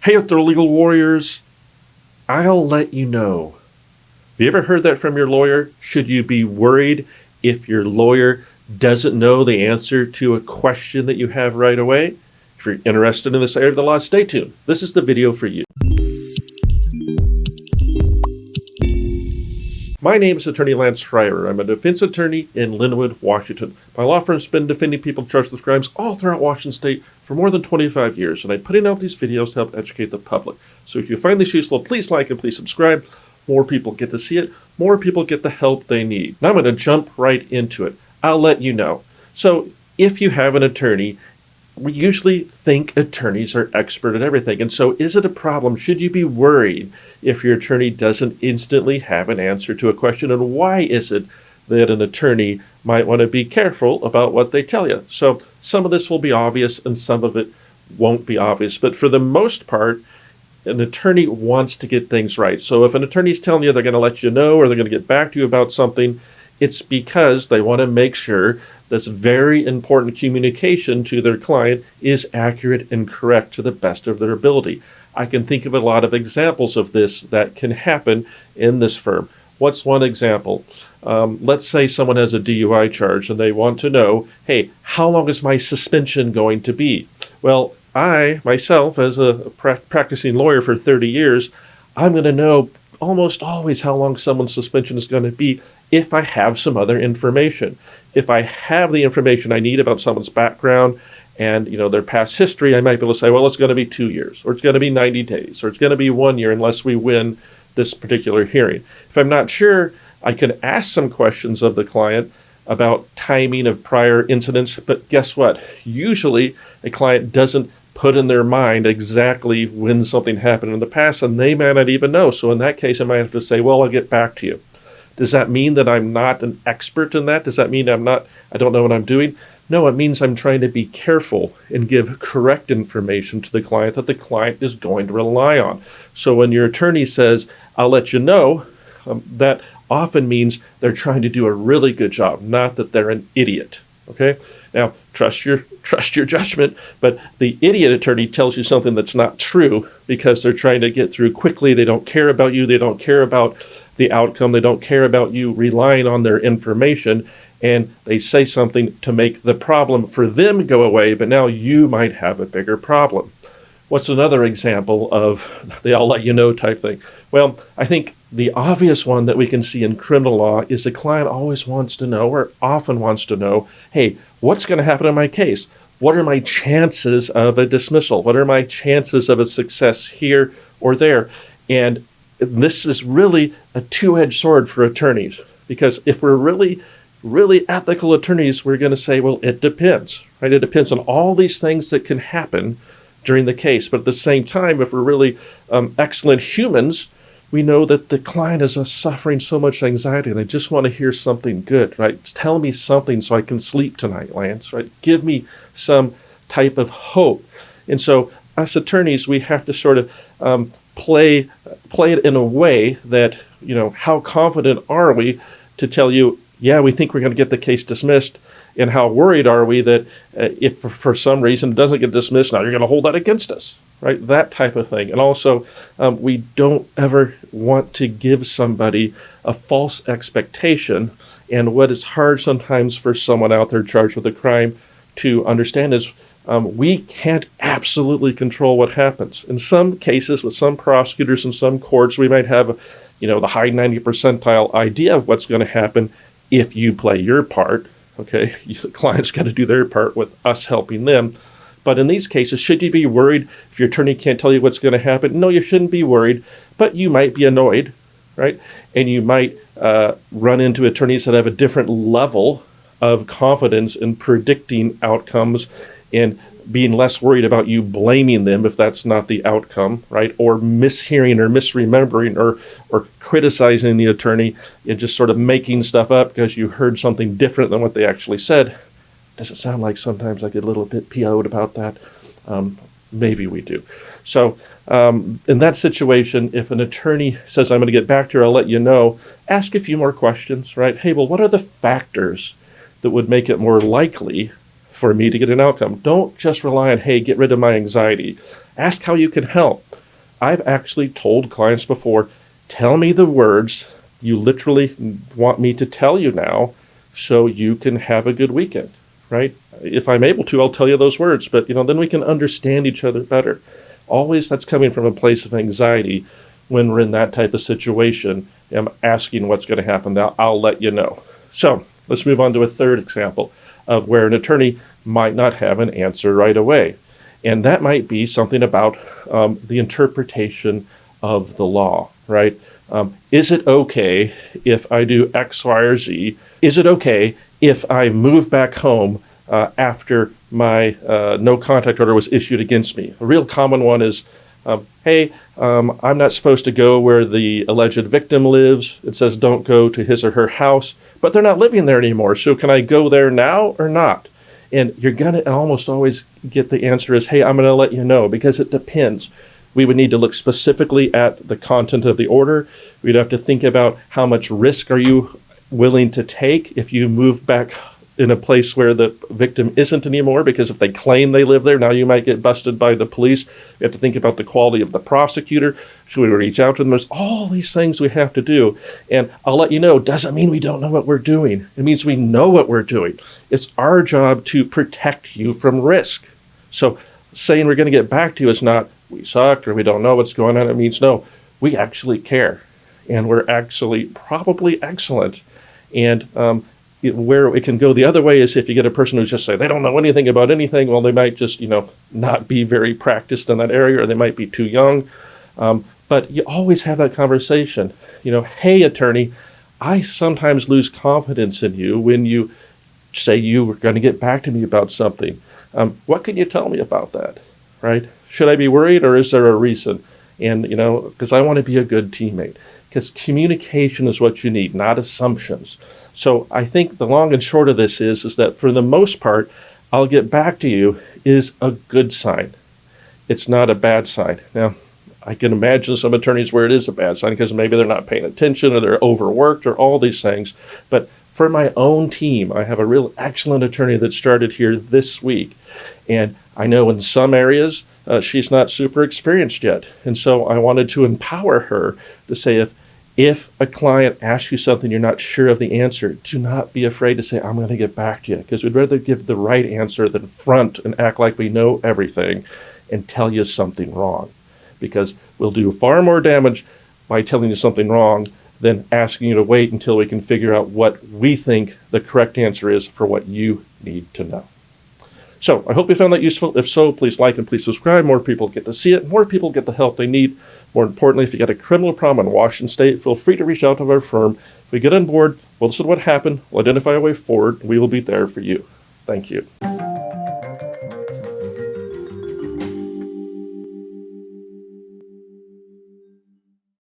Hey, out there, legal warriors, I'll let you know. Have you ever heard that from your lawyer? Should you be worried if your lawyer doesn't know the answer to a question that you have right away? If you're interested in this area of the law, stay tuned. This is the video for you. My name is Attorney Lance Fryrear. I'm a defense attorney in Linwood, Washington. My law firm's been defending people charged with crimes all throughout Washington State for more than 25 years, and I'm putting out these videos to help educate the public. So if you find this useful, please like and please subscribe. More people get to see it. More people get the help they need. Now I'm going to jump right into it. I'll let you know. So if you have an attorney, we usually think attorneys are expert at everything. And so is it a problem? Should you be worried if your attorney doesn't instantly have an answer to a question? And why is it that an attorney might want to be careful about what they tell you? So some of this will be obvious and some of it won't be obvious. But for the most part, an attorney wants to get things right. So if an attorney is telling you they're going to let you know or they're going to get back to you about something, it's because they want to make sure this very important communication to their client is accurate and correct to the best of their ability. I can think of a lot of examples of this that can happen in this firm. What's one example? Let's say someone has a DUI charge and they want to know, hey, how long is my suspension going to be? Well, I, myself, as a practicing lawyer for 30 years, I'm going to know almost always how long someone's suspension is going to be if I have some other information. If I have the information I need about someone's background and their past history, I might be able to say, well, it's going to be 2 years, or it's going to be 90 days, or it's going to be 1 year unless we win this particular hearing. If I'm not sure, I can ask some questions of the client about timing of prior incidents, but guess what? Usually a client doesn't put in their mind exactly when something happened in the past, and they may not even know. So in that case, I might have to say, well, I'll get back to you. Does that mean that I'm not an expert in that? Does that mean I don't know what I'm doing? No, it means I'm trying to be careful and give correct information to the client that the client is going to rely on. So when your attorney says, I'll let you know, that often means they're trying to do a really good job, not that they're an idiot. Okay? Now, trust your judgment, but the idiot attorney tells you something that's not true because they're trying to get through quickly. They don't care about you. They don't care about the outcome. They don't care about you relying on their information, and they say something to make the problem for them go away, but now you might have a bigger problem. What's another example of the I'll let you know type thing? Well, I think the obvious one that we can see in criminal law is the client always wants to know, or often wants to know, hey, what's going to happen in my case? What are my chances of a dismissal? What are my chances of a success here or there? And this is really a two-edged sword for attorneys, because if we're really, really ethical attorneys, we're going to say, well, it depends, right? It depends on all these things that can happen during the case. But at the same time, if we're really excellent humans, we know that the client is suffering so much anxiety and they just want to hear something good, right? Tell me something so I can sleep tonight, Lance, right? Give me some type of hope. And so us attorneys, we have to sort of play it in a way that, how confident are we to tell you, yeah, we think we're going to get the case dismissed, and how worried are we that if for some reason it doesn't get dismissed, now you're going to hold that against us, right? That type of thing. And also, we don't ever want to give somebody a false expectation. And what is hard sometimes for someone out there charged with a crime to understand is we can't absolutely control what happens. In some cases, with some prosecutors and some courts, we might have, the high 90 percentile idea of what's going to happen if you play your part. Okay, the client's got to do their part with us helping them. But in these cases, should you be worried if your attorney can't tell you what's going to happen? No, you shouldn't be worried, but you might be annoyed, right? And you might run into attorneys that have a different level of confidence in predicting outcomes and being less worried about you blaming them if that's not the outcome, right? Or mishearing or misremembering or criticizing the attorney and just sort of making stuff up because you heard something different than what they actually said. Does it sound like sometimes I get a little bit PO'd about that? Maybe we do. So in that situation, if an attorney says, I'm going to get back to you, I'll let you know, ask a few more questions, right? Hey, well, what are the factors that would make it more likely for me to get an outcome? Don't just rely on, hey, get rid of my anxiety. Ask how you can help. I've actually told clients before, tell me the words you literally want me to tell you now so you can have a good weekend, right? If I'm able to, I'll tell you those words, but then we can understand each other better. Always that's coming from a place of anxiety when we're in that type of situation. I'm asking what's going to happen. Now, I'll let you know. So let's move on to a third example of where an attorney might not have an answer right away. And that might be something about the interpretation of the law, right? Is it okay if I do X, Y, or Z? Is it okay if I move back home after my no contact order was issued against me? A real common one is, hey, I'm not supposed to go where the alleged victim lives. It says don't go to his or her house, but they're not living there anymore. So can I go there now or not? And you're going to almost always get the answer is, hey, I'm going to let you know, because it depends. We would need to look specifically at the content of the order. We'd have to think about how much risk are you willing to take if you move back in a place where the victim isn't anymore, because if they claim they live there, now you might get busted by the police. We have to think about the quality of the prosecutor. Should we reach out to them? There's all these things we have to do. And I'll let you know, doesn't mean we don't know what we're doing. It means we know what we're doing. It's our job to protect you from risk. So saying we're going to get back to you is not, we suck or we don't know what's going on. It means, no, we actually care. And we're actually probably excellent. And where it can go the other way is if you get a person who's just say they don't know anything about anything. Well, they might just, not be very practiced in that area, or they might be too young. But you always have that conversation. Hey, attorney, I sometimes lose confidence in you when you say you were going to get back to me about something. What can you tell me about that, right? Should I be worried, or is there a reason? And, because I want to be a good teammate. Because communication is what you need, not assumptions. So I think the long and short of this is that for the most part, I'll get back to you is a good sign. It's not a bad sign. Now, I can imagine some attorneys where it is a bad sign because maybe they're not paying attention or they're overworked or all these things. But for my own team, I have a real excellent attorney that started here this week. And I know in some areas, she's not super experienced yet. And so I wanted to empower her to say, if a client asks you something you're not sure of the answer, do not be afraid to say, I'm going to get back to you, because we'd rather give the right answer than front and act like we know everything and tell you something wrong, because we'll do far more damage by telling you something wrong than asking you to wait until we can figure out what we think the correct answer is for what you need to know. So I hope you found that useful. If so, please like and please subscribe. More people get to see it. More people get the help they need. More importantly, if you got a criminal problem in Washington State, feel free to reach out to our firm. If we get on board, we'll listen to what happened, we'll identify a way forward, and we will be there for you. Thank you.